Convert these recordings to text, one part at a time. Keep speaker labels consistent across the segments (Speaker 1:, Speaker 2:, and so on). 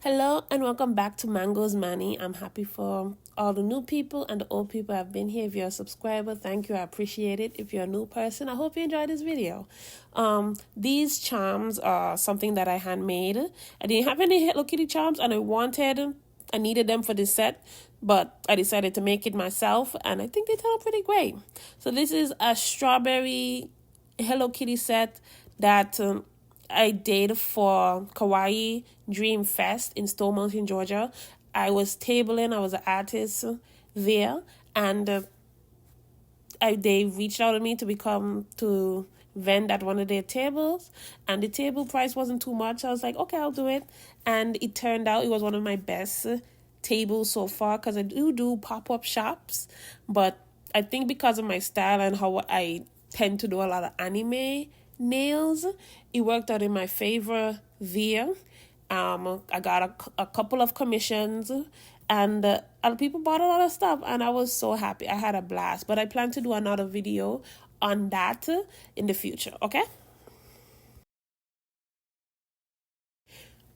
Speaker 1: Hello and welcome back to Mango's Manny. I'm happy for all the new people and the old people have been here. If you're a subscriber, thank you. I appreciate it. If you're a new person, I hope you enjoyed this video. These charms are something that I handmade. I didn't have any Hello Kitty charms and I needed them for this set, but I decided to make it myself and I think they turned out pretty great. So this is a strawberry Hello Kitty set that I did for Kawaii Dream Fest in Stone Mountain, Georgia. I was tabling, I was an artist there, and they reached out to me to vend at one of their tables, and the table price wasn't too much. I was like, okay, I'll do it, and it turned out it was one of my best tables so far because I do pop-up shops, but I think because of my style and how I tend to do a lot of anime nails, it worked out in my favor there. I got a couple of commissions and other people bought a lot of stuff and I was so happy. I had a blast, but I plan to do another video on that in the future, okay?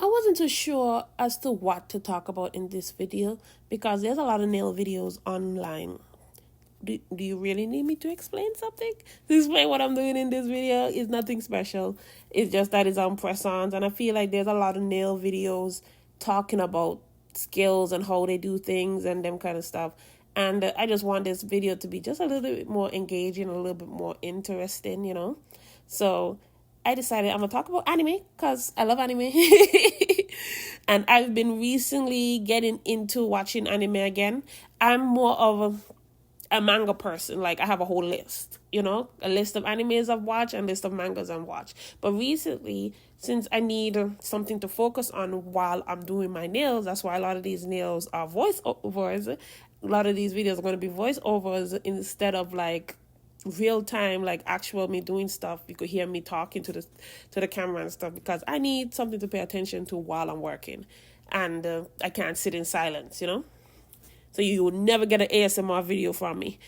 Speaker 1: I wasn't too sure as to what to talk about in this video because there's a lot of nail videos online. Do you really need me to explain something? To explain what I'm doing in this video is nothing special. It's just that it's on press-ons, and I feel like there's a lot of nail videos talking about skills and how they do things and them kind of stuff. And I just want this video to be just a little bit more engaging, a little bit more interesting, you know? So I decided I'm going to talk about anime because I love anime. And I've been recently getting into watching anime again. I'm more of a manga person. Like, I have a whole list, you know, a list of animes I've watched and a list of mangas I've watched. But recently, since I need something to focus on while I'm doing my nails, that's why a lot of these nails are voiceovers. A lot of these videos are going to be voiceovers instead of like real time, like actual me doing stuff. You could hear me talking to the camera and stuff because I need something to pay attention to while I'm working, and I can't sit in silence, you know. So you will never get an ASMR video from me.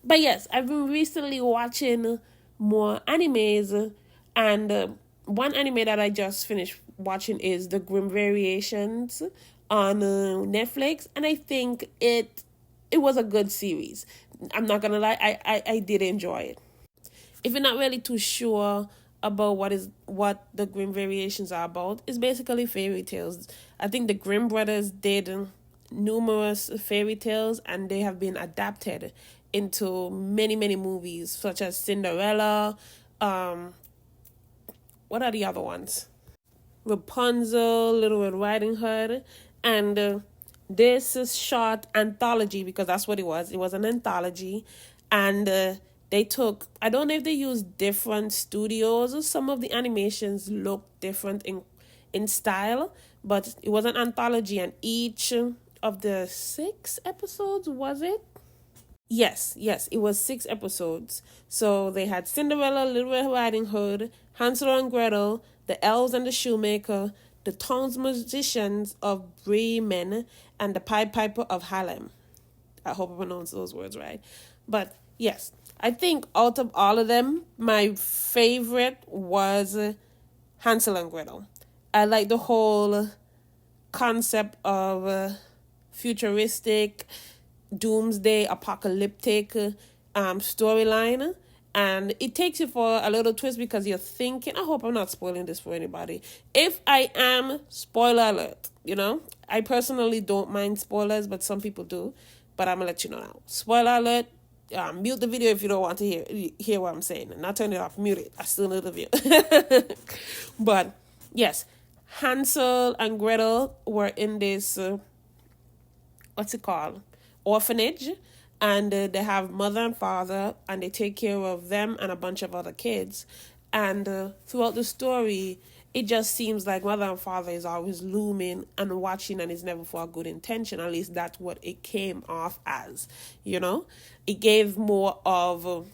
Speaker 1: But yes, I've been recently watching more animes. And one anime that I just finished watching is The Grim Variations on Netflix. And I think it was a good series. I'm not going to lie, I did enjoy it. If you're not really too sure about what the Grimm Variations are about, it's basically fairy tales. I think the Grimm brothers did numerous fairy tales and they have been adapted into many movies such as Cinderella. What are the other ones? Rapunzel, Little Red Riding Hood, and this is short anthology because that's what it was. It was an anthology, and they took, I don't know if they used different studios. Some of the animations look different in style, but it was an anthology, and each of the 6 episodes, was it? Yes, it was 6 episodes. So they had Cinderella, Little Red Riding Hood, Hansel and Gretel, the Elves and the Shoemaker, the Tongues Musicians of Bremen, and the Pied Piper of Harlem. I hope I pronounced those words right. But yes, I think out of all of them, my favorite was Hansel and Gretel. I like the whole concept of futuristic, doomsday, apocalyptic storyline. And it takes you for a little twist because you're thinking, I hope I'm not spoiling this for anybody. If I am, spoiler alert, you know? I personally don't mind spoilers, but some people do. But I'm going to let you know now. Spoiler alert, mute the video if you don't want to hear what I'm saying. And not turn it off, mute it. I still need the video. But, yes, Hansel and Gretel were in this, what's it called? Orphanage. And they have mother and father, and they take care of them and a bunch of other kids. And throughout the story, it just seems like mother and father is always looming and watching, and it's never for a good intention. At least that's what it came off as, you know? It gave more of,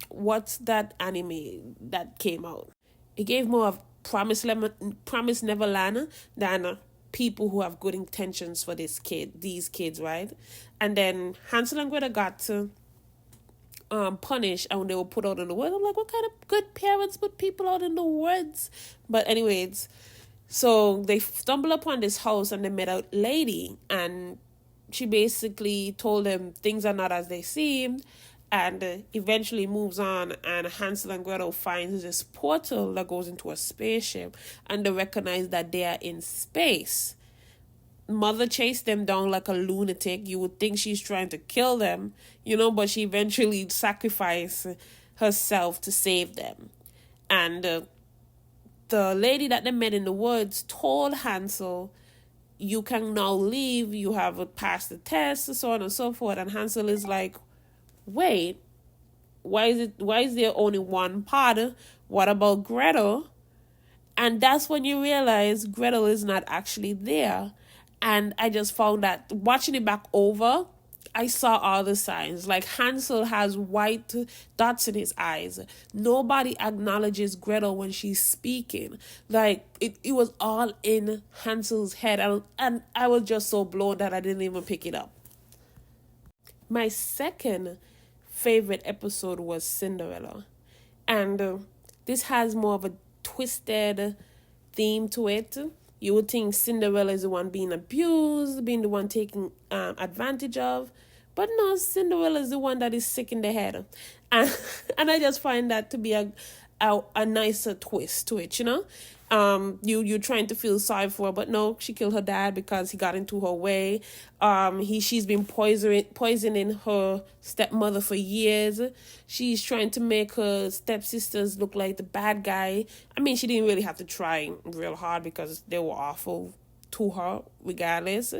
Speaker 1: what's that anime that came out? It gave more of Promise Neverland than people who have good intentions for these kids, right? And then Hansel and Gretel got punished and they were put out in the woods. I'm like, what kind of good parents put people out in the woods? But anyways, So they stumble upon this house and they met a lady, and she basically told them things are not as they seemed, and eventually moves on, and Hansel and Gretel finds this portal that goes into a spaceship, and they recognize that they are in space. Mother chased them down like a lunatic. You would think she's trying to kill them, but she eventually sacrificed herself to save them. And the lady that they met in the woods told Hansel, you can now leave, you have passed the test, so on and so forth. And Hansel is like, wait, why is there only one part? What about Gretel? And that's when you realize Gretel is not actually there. And I just found that watching it back over, I saw all the signs. Like Hansel has white dots in his eyes. Nobody acknowledges Gretel when she's speaking. Like it was all in Hansel's head. And I was just so blown that I didn't even pick it up. My second favorite episode was Cinderella. And this has more of a twisted theme to it. You would think Cinderella is the one being abused, being the one taken advantage of. But no, Cinderella is the one that is sick in the head. And I just find that to be a nicer twist to it, you're trying to feel sorry for her, but no, she killed her dad because he got into her way. She's been poisoning her stepmother for years. She's trying to make her stepsisters look like the bad guy. I mean, she didn't really have to try real hard because they were awful to her regardless,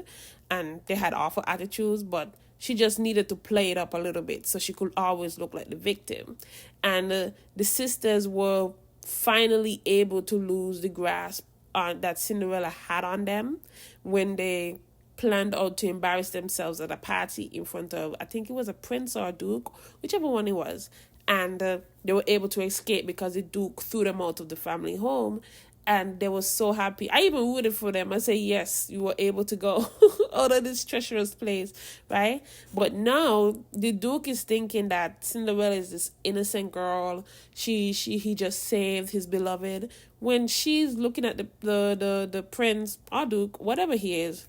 Speaker 1: and they had awful attitudes, but she just needed to play it up a little bit so she could always look like the victim. And the sisters were finally able to lose the grasp that Cinderella had on them when they planned out to embarrass themselves at a party in front of, I think it was a prince or a duke, whichever one it was. And they were able to escape because the duke threw them out of the family home. And they were so happy. I even rooted for them. I said, yes, you were able to go out of this treacherous place, right? But now the Duke is thinking that Cinderella is this innocent girl. He just saved his beloved. When she's looking at the prince or Duke, whatever he is,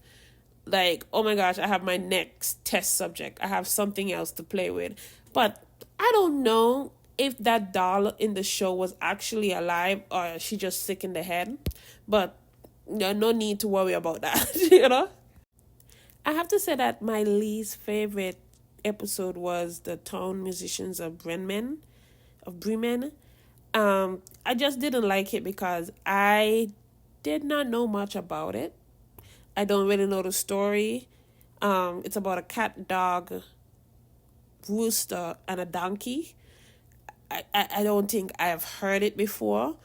Speaker 1: like, oh my gosh, I have my next test subject. I have something else to play with. But I don't know if that doll in the show was actually alive or she just sick in the head. But no need to worry about that, I have to say that my least favorite episode was the town musicians of Bremen. I just didn't like it because I did not know much about it. I don't really know the story. It's about a cat, dog, rooster, and a donkey. I don't think I have heard it before.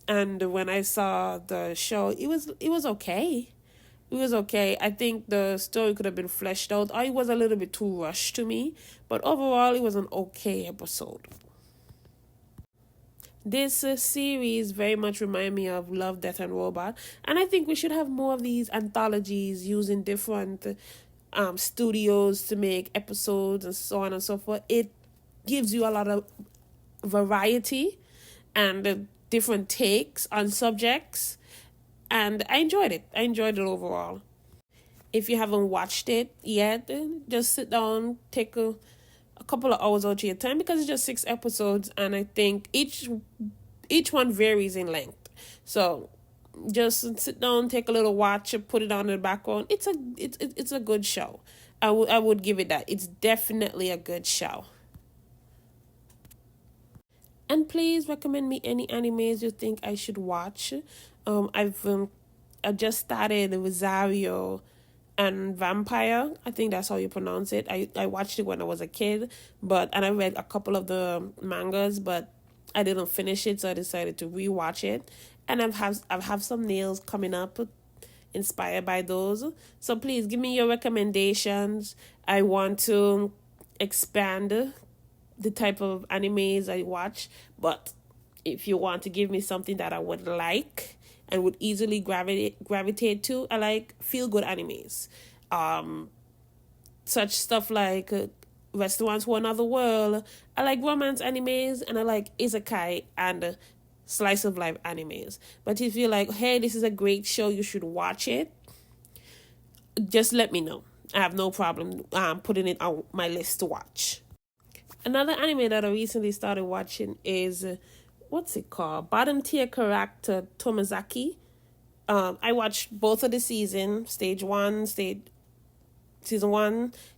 Speaker 1: And when I saw the show, it was okay. It was okay. I think the story could have been fleshed out, or it was a little bit too rushed to me. But overall, it was an okay episode. This series very much remind me of Love, Death, and Robot. And I think we should have more of these anthologies using different studios to make episodes and so on and so forth. It gives you a lot of variety and different takes on subjects, and I enjoyed it overall. If you haven't watched it yet, just sit down, take a couple of hours out of your time, because it's just 6 episodes, and I think each one varies in length. So just sit down, take a little watch, put it on in the background. It's a good show. I would give it that. It's definitely a good show. And please recommend me any animes you think I should watch. I've just started Rosario and Vampire. I think that's how you pronounce it. I watched it when I was a kid, and I read a couple of the mangas, but I didn't finish it, so I decided to rewatch it. And I've have some nails coming up inspired by those. So please give me your recommendations. I want to expand the type of animes I watch, but if you want to give me something that I would like and would easily gravitate to, I like feel-good animes. Such stuff like Restaurants for Another World. I like romance animes, and I like isekai and slice of life animes. But if you're like, hey, this is a great show, you should watch it, just let me know. I have no problem putting it on my list to watch. Another anime that I recently started watching is, what's it called? Bottom tier character Tomazaki. I watched both of the season one,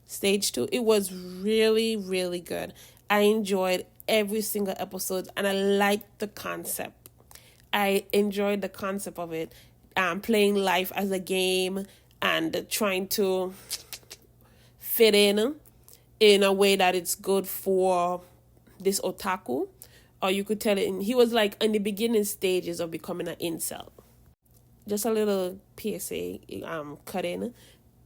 Speaker 1: stage two. It was really, really good. I enjoyed every single episode, and I liked the concept. I enjoyed the concept of it. Playing life as a game and trying to fit in a way that it's good for this otaku. Or you could tell it, he was like in the beginning stages of becoming an incel. Just a little PSA cut in.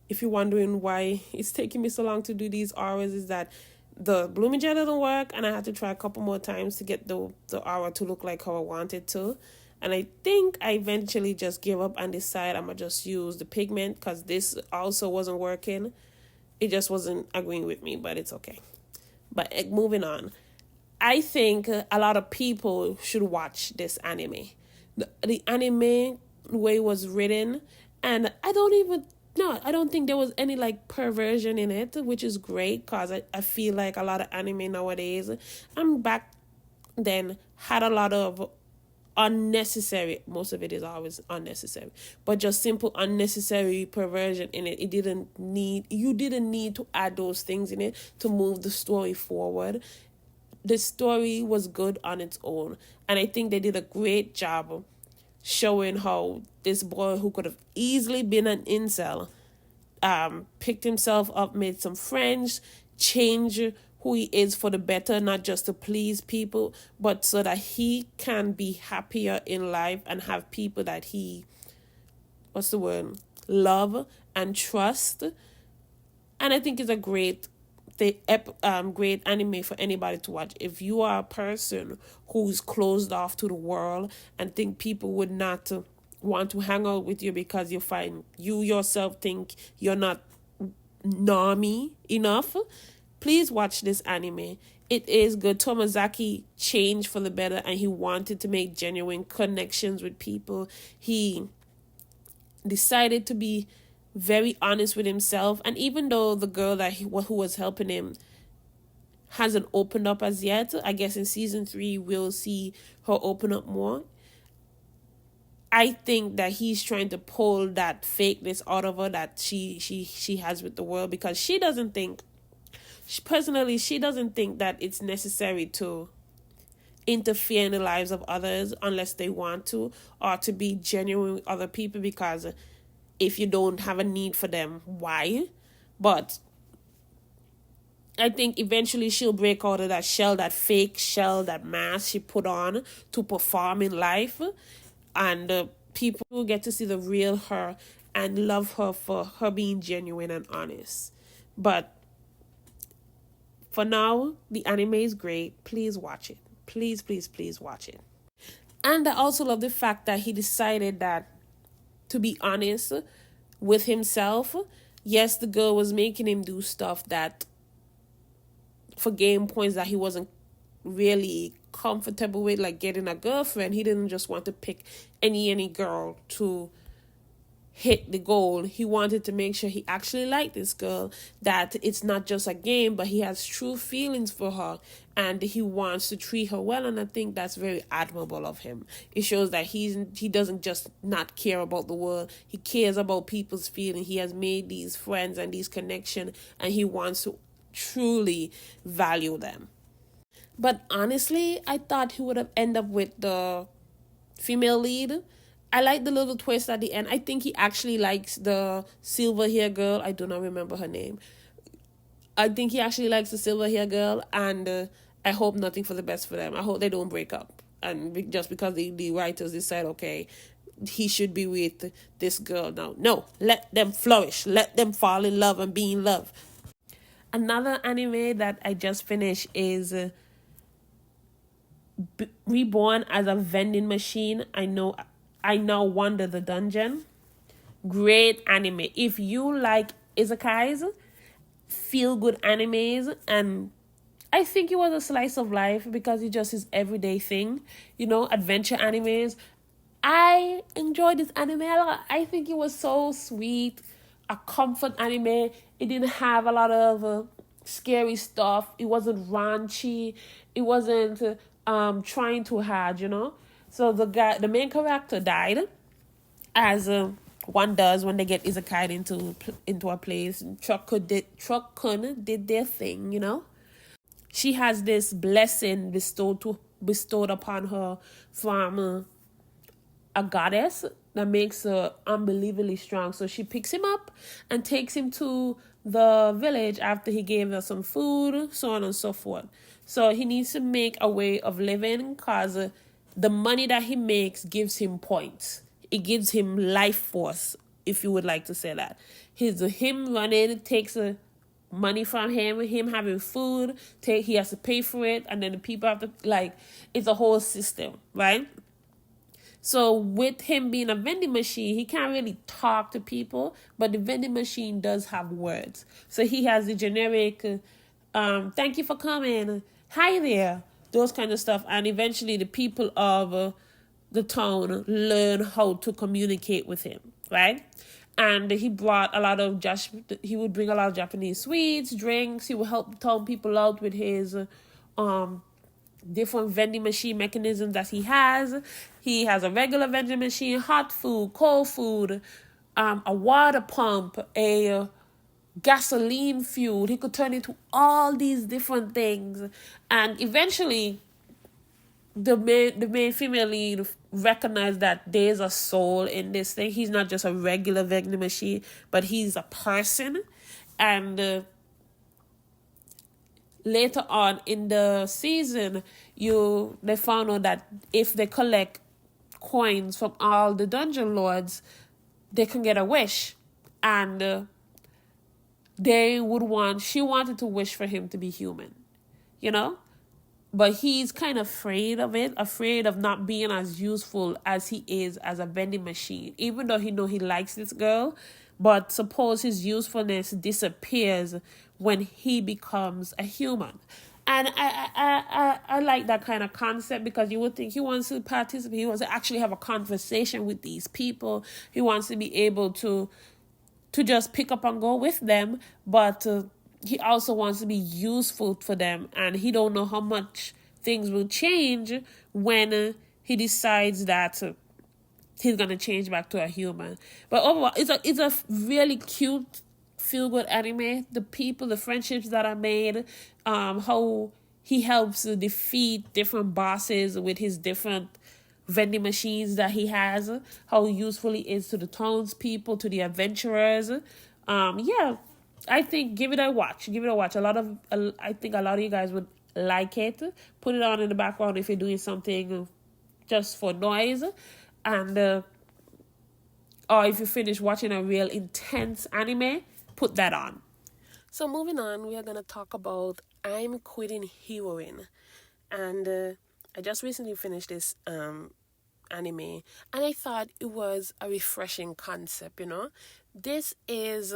Speaker 1: If you're wondering why it's taking me so long to do these hours, is that the blooming gel doesn't work, and I had to try a couple more times to get the hour to look like how I wanted to. And I think I eventually just give up and decide I'm going to just use the pigment, because this also wasn't working. It just wasn't agreeing with me, but it's okay. But moving on. I think a lot of people should watch this anime. The anime way it was written, and I don't think there was any like perversion in it, which is great, because I feel like a lot of anime nowadays and back then had a lot of unnecessary, most of it is always unnecessary, but just simple unnecessary perversion in it. You didn't need to add those things in it to move the story forward. The story was good on its own, and I think they did a great job showing how this boy, who could have easily been an incel, picked himself up, made some friends, changed who he is for the better, not just to please people, but so that he can be happier in life and have people that he, love and trust. And I think it's a great anime for anybody to watch. If you are a person who's closed off to the world and think people would not want to hang out with you because you yourself think you're not normie enough, please watch this anime. It is good. Tomazaki changed for the better, and he wanted to make genuine connections with people. He decided to be very honest with himself, and even though the girl who was helping him hasn't opened up as yet, I guess in season 3 we'll see her open up more. I think that he's trying to pull that fakeness out of her that she has with the world, because she doesn't think that it's necessary to interfere in the lives of others unless they want to, or to be genuine with other people, because if you don't have a need for them, why? But I think eventually she'll break out of that shell, that fake shell, that mask she put on to perform in life, and people will get to see the real her and love her for her being genuine and honest. But for now, the anime is great. Please watch it. Please, please, please watch it. And I also love the fact that he decided that, to be honest with himself, yes, the girl was making him do stuff that, for game points, that he wasn't really comfortable with, like getting a girlfriend. He didn't just want to pick any girl to hit the goal. He wanted to make sure he actually liked this girl, that it's not just a game, but he has true feelings for her, and he wants to treat her well. And I think that's very admirable of him. It shows that he doesn't just not care about the world. He cares about people's feelings. He has made these friends and these connections, and he wants to truly value them. But honestly, I thought he would have ended up with the female lead. I like the little twist at the end. I think he actually likes the silver hair girl. I do not remember her name. I think he actually likes the silver hair girl, and I hope nothing for the best for them. I hope they don't break up, and just because the writers decide, okay, he should be with this girl now. No, let them flourish. Let them fall in love and be in love. Another anime that I just finished is Reborn as a Vending Machine. I Now Wander the Dungeon. Great anime. If you like isekais, feel good animes, and I think it was a slice of life because it's just his everyday thing, adventure animes. I enjoyed this anime a lot. I think it was so sweet, a comfort anime. It didn't have a lot of scary stuff. It wasn't raunchy. It wasn't trying too hard. So the main character died, as one does when they get isekai into a place. Truck did their thing. She has this blessing bestowed upon her from a goddess that makes her unbelievably strong. So she picks him up and takes him to the village after he gave her some food, so on and so forth. So he needs to make a way of living because the money that he makes gives him points. It gives him life force, if you would like to say that. Him running takes money from him having food, he has to pay for it, and then the people have to, it's a whole system, right? So with him being a vending machine, he can't really talk to people, but the vending machine does have words. So he has the generic, thank you for coming, hi there, those kind of stuff. And eventually the people of the town learn how to communicate with him, right? And he would bring a lot of Japanese sweets, drinks. He would help the town people out with his different vending machine mechanisms that he has. He has a regular vending machine, hot food, cold food, a water pump, a gasoline fuel. He could turn into all these different things. And eventually, the main female lead recognized that there's a soul in this thing. He's not just a regular vending machine, but he's a person. And later on in the season, they found out that if they collect coins from all the dungeon lords, they can get a wish. And she wanted to wish for him to be human, but he's kind of afraid of not being as useful as he is as a vending machine, even though he likes this girl. But suppose his usefulness disappears when he becomes a human. And I like that kind of concept, because you would think he wants to participate. He wants to actually have a conversation with these people. He wants to be able to just pick up and go with them. But he also wants to be useful for them. And he don't know how much things will change when he decides that he's going to change back to a human. But overall, it's a really cute, feel-good anime. The friendships that are made, how he helps defeat different bosses with his different vending machines that he has, how useful he is to the townspeople, to the adventurers. I think give it a watch. I think a lot of you guys would like it. Put it on in the background if you're doing something just for noise. And or if you finish watching a real intense anime, put that on. So moving on, we are going to talk about I'm Quitting Heroine. And I just recently finished this anime, and I thought it was a refreshing concept, This is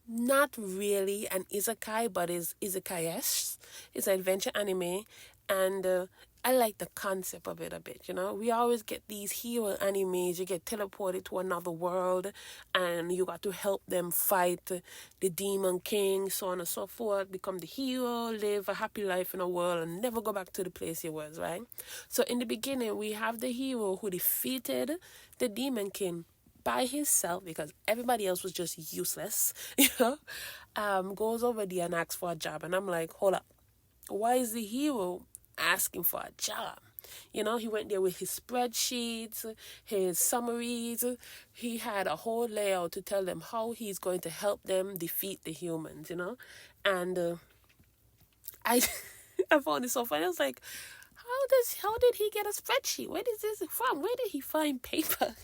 Speaker 1: not really an isekai, but is isekais. It's an adventure anime, and I like the concept of it a bit, We always get these hero animes. You get teleported to another world, and you got to help them fight the demon king, so on and so forth, become the hero, live a happy life in a world, and never go back to the place you was, right? So in the beginning, we have the hero who defeated the demon king by himself, because everybody else was just useless, goes over there and asks for a job. And I'm like, hold up, why is the hero asking for a job? He went there with his spreadsheets, his summaries. He had a whole layout to tell them how he's going to help them defeat the humans, And I I found it so funny. I was like, how did he get a spreadsheet? Where is this from? Where did he find paper?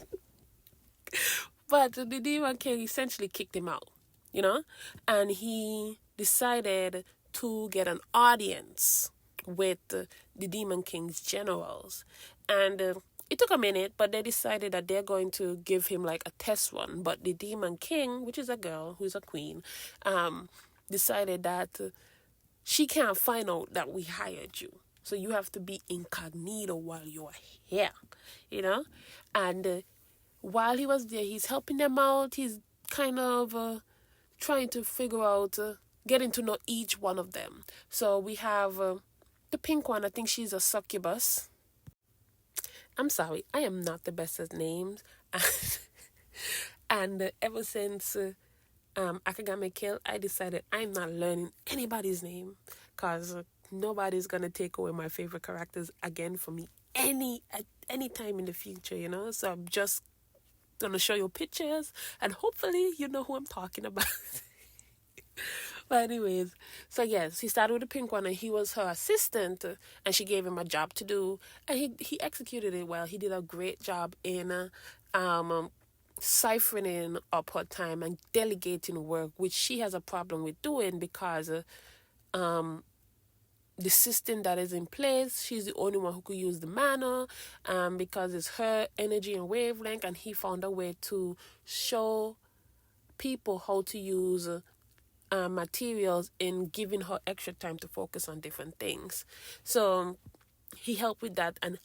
Speaker 1: But the demon king essentially kicked him out, and he decided to get an audience with the demon king's generals. And it took a minute, but they decided that they're going to give him like a test run. But the demon king, which is a girl who's a queen, decided that she can't find out that we hired you. So you have to be incognito while you're here, you know? And while he was there, he's helping them out. He's kind of trying to figure out, getting to know each one of them. So we have the pink one. I think she's a succubus. I'm sorry, I am not the best at names. And ever since Akagame Kill, I decided I'm not learning anybody's name because nobody's going to take away my favorite characters again for me at any time in the future, you know? So I'm just going to show you pictures and hopefully you know who I'm talking about. But anyways, so yes, he started with the pink one and he was her assistant and she gave him a job to do and he executed it well. He did a great job in siphoning up her time and delegating work, which she has a problem with doing because the system that is in place, she's the only one who could use the mana because it's her energy and wavelength, and he found a way to show people how to use materials in giving her extra time to focus on different things. So he helped with that, and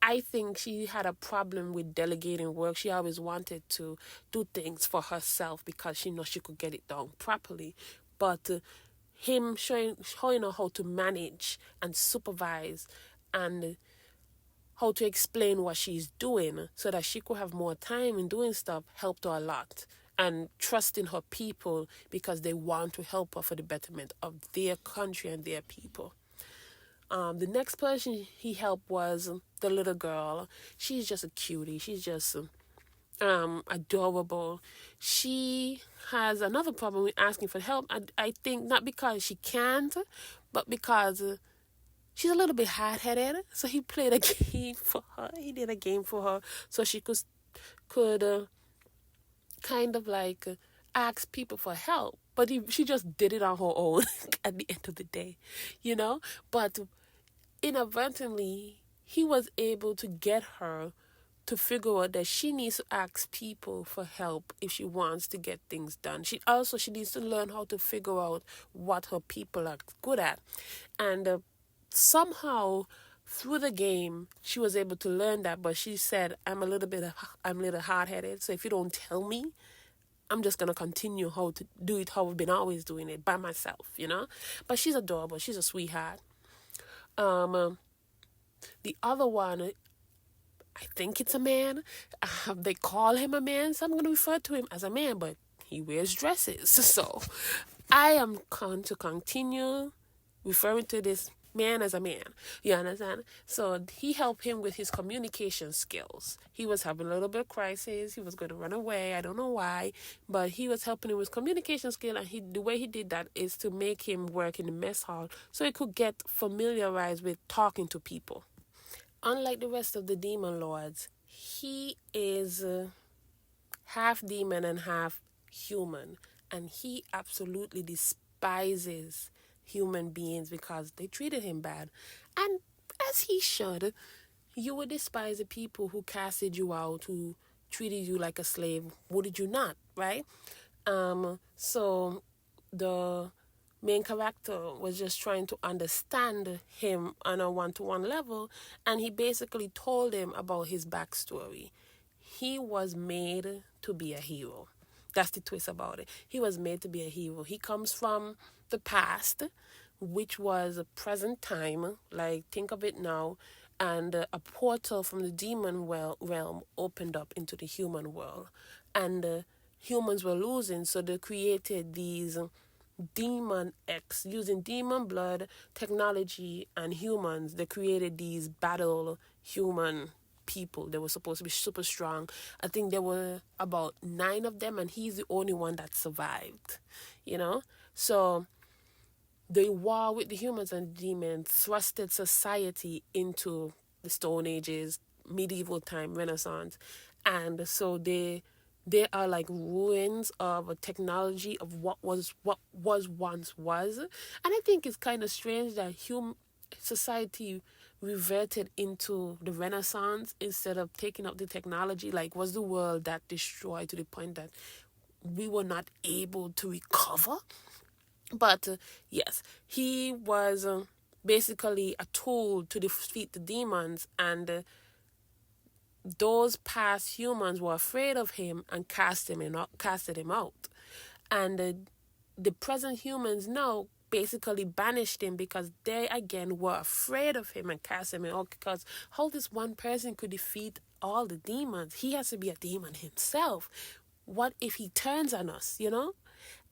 Speaker 1: I think she had a problem with delegating work. She always wanted to do things for herself because she knows she could get it done properly. But him showing her how to manage and supervise and how to explain what she's doing so that she could have more time in doing stuff helped her a lot. And trusting her people because they want to help her for the betterment of their country and their people. The next person he helped was the little girl. She's just a cutie. She's just adorable. She has another problem with asking for help. I think not because she can't, but because she's a little bit hard-headed. So he played a game for her. He did a game for her so she could kind of like ask people for help. But she just did it on her own at the end of the day, you know? But inadvertently, he was able to get her to figure out that she needs to ask people for help if she wants to get things done. She needs to learn how to figure out what her people are good at. And somehow through the game, she was able to learn that. But she said, I'm a little hard-headed. So if you don't tell me, I'm just going to continue how to do it how I've been always doing it by myself, you know? But she's adorable. She's a sweetheart. The other one, I think it's a man. They call him a man, so I'm going to refer to him as a man, but he wears dresses. So I am going to continue referring to this man as a man. You understand? So he helped him with his communication skills. He was having a little bit of crisis. He was going to run away. I don't know why, but he was helping him with communication skill. And the way he did that is to make him work in the mess hall so he could get familiarized with talking to people. Unlike the rest of the demon lords, he is half demon and half human. And he absolutely despises human beings because they treated him bad. And as he should, you would despise the people who casted you out, who treated you like a slave. Would you not, right? So the main character was just trying to understand him on a one-to-one level, and he basically told him about his backstory. He was made to be a hero. That's the twist about it. He was made to be a hero. He comes from the past, which was a present time, like think of it now, and a portal from the demon realm opened up into the human world, and humans were losing, so they created these Demon X using demon blood, technology, and humans. They created these battle human people. They were supposed to be super strong. I think there were about 9 of them, and he's the only one that survived, you know? So the war with the humans and demons thrusted society into the Stone Ages, medieval time, Renaissance. And so they are like ruins of a technology of what was once was. And I think it's kind of strange that society reverted into the Renaissance instead of taking up the technology. Like, was the world that destroyed to the point that we were not able to recover? But yes, he was basically a tool to defeat the demons, and those past humans were afraid of him and casted him out. And the present humans now basically banished him because they again were afraid of him and cast him out, because how this one person could defeat all the demons? He has to be a demon himself. What if he turns on us,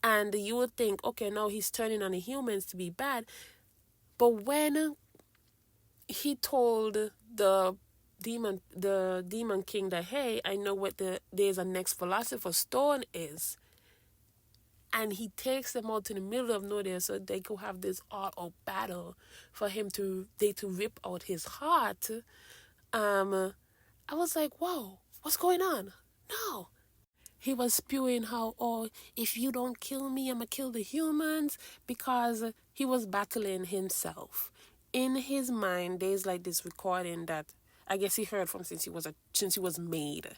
Speaker 1: And you would think, okay, now he's turning on the humans to be bad. But when he told the demon king that, hey, I know what there's a next philosopher's stone is, and he takes them out to the middle of nowhere so they could have this all-out battle for him to rip out his heart. I was like, whoa, what's going on? No. He was spewing how, oh, if you don't kill me, I'm gonna kill the humans, because he was battling himself. In his mind, there's like this recording that I guess he heard from since he was made,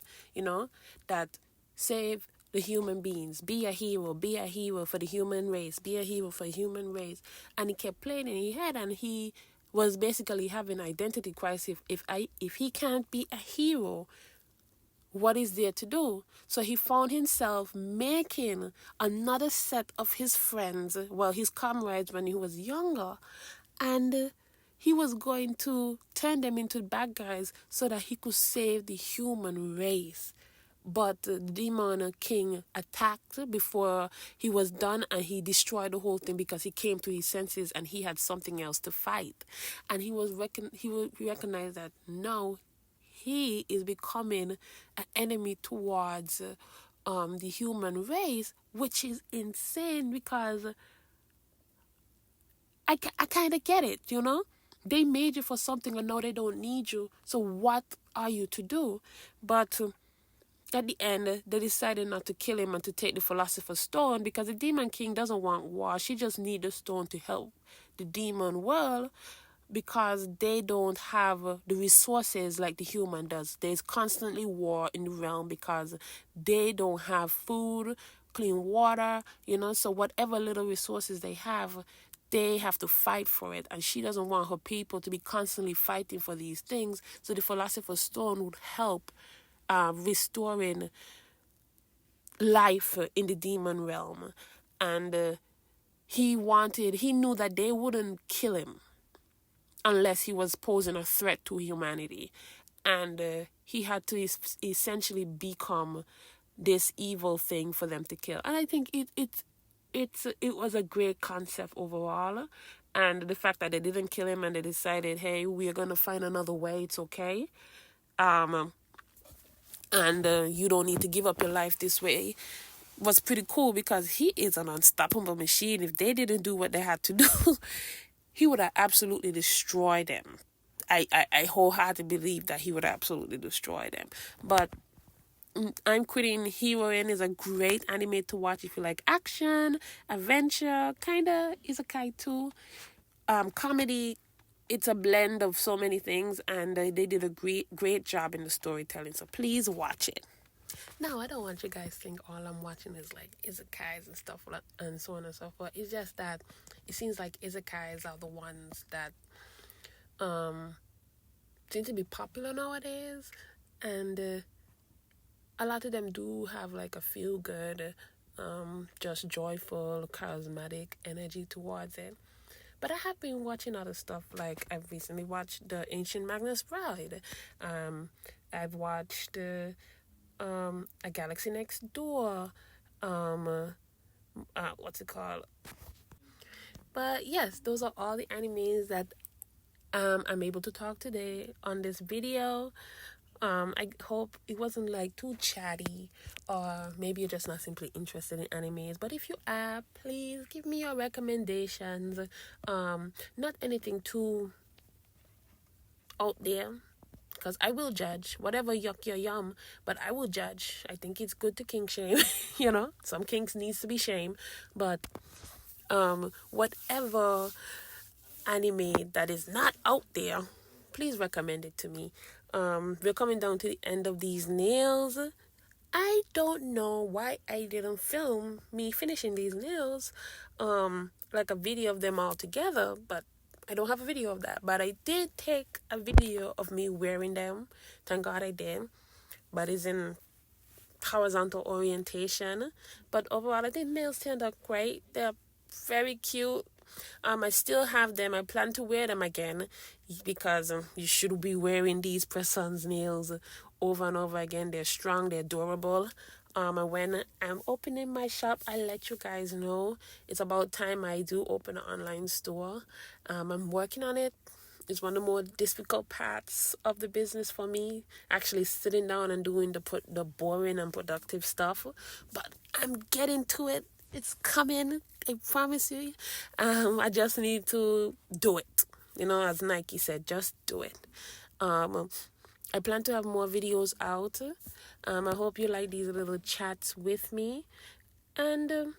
Speaker 1: that save the human beings, be a hero for the human race, be a hero for the human race. And he kept playing in his head, and he was basically having identity crisis. If he can't be a hero, what is there to do? So he found himself making another set of his friends, his comrades when he was younger, and he was going to turn them into bad guys so that he could save the human race. But the demon king attacked before he was done, and he destroyed the whole thing because he came to his senses and he had something else to fight. And he recognized that now he is becoming an enemy towards the human race, which is insane, because I kind of get it, They made you for something and now they don't need you. So what are you to do? But at the end, they decided not to kill him and to take the philosopher's stone, because the demon king doesn't want war. She just needs the stone to help the demon world, because they don't have the resources like the human does. There's constantly war in the realm because they don't have food, clean water, so whatever little resources they have to fight for it. And she doesn't want her people to be constantly fighting for these things. So the philosopher's stone would help restoring life in the demon realm. And he knew that they wouldn't kill him unless he was posing a threat to humanity. And he had to essentially become this evil thing for them to kill. And I think it was a great concept overall. And the fact that they didn't kill him and they decided, hey, we're going to find another way, it's okay. And you don't need to give up your life this way, was pretty cool, because he is an unstoppable machine. If they didn't do what they had to do, he would have absolutely destroyed them. I wholeheartedly believe that he would absolutely destroy them. But I'm Quitting Heroine is a great anime to watch if you like action, adventure, kind of isekai too, comedy. It's a blend of so many things, and they did a great job in the storytelling. So please watch it. Now, I don't want you guys to think all I'm watching is like isekais and stuff and so on and so forth. It's just that it seems like isekais are the ones that seem to be popular nowadays, and a lot of them do have like a feel good, just joyful, charismatic energy towards it. But I have been watching other stuff. Like I've recently watched The Ancient Magnus Bride. I've watched A Galaxy Next Door. What's it called? But yes, those are all the animes that I'm able to talk today on this video. I hope it wasn't like too chatty, or maybe you're just not simply interested in animes. But if you are, please give me your recommendations. Not anything too out there, because I will judge. Whatever yuck your yum, but I will judge. I think it's good to kink shame. Some kinks needs to be shame, but whatever anime that is not out there, please recommend it to me. We're coming down to the end of these nails. I don't know why I didn't film me finishing these nails, like a video of them all together, but I don't have a video of that. But I did take a video of me wearing them. Thank God I did. But it's in horizontal orientation. But overall, I think nails turned out great. They're very cute. I still have them. I plan to wear them again because you should be wearing these press-ons nails over and over again. They're strong, they're durable. And when I'm opening my shop, I'll let you guys know. It's about time I do open an online store. I'm working on it. It's one of the more difficult parts of the business for me, actually sitting down and doing the boring and productive stuff. But I'm getting to it. It's coming. I promise you. I just need to do it. You know, as Nike said, just do it. I plan to have more videos out. I hope you like these little chats with me. And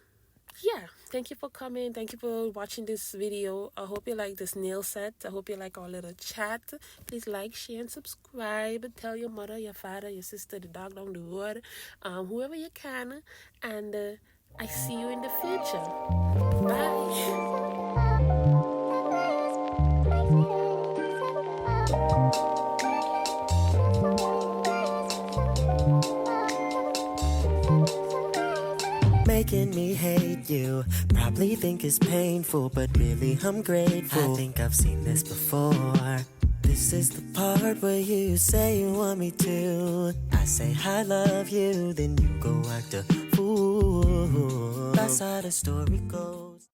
Speaker 1: yeah, thank you for coming. Thank you for watching this video. I hope you like this nail set. I hope you like our little chat. Please like, share, and subscribe. Tell your mother, your father, your sister, the dog down the road, whoever you can. And I see you in the future. Bye.
Speaker 2: Making me hate you, probably think it's painful, but really I'm grateful. I think I've seen this before. This is the part where you say you want me to. I say I love you, then you go act a fool. That's how the story goes.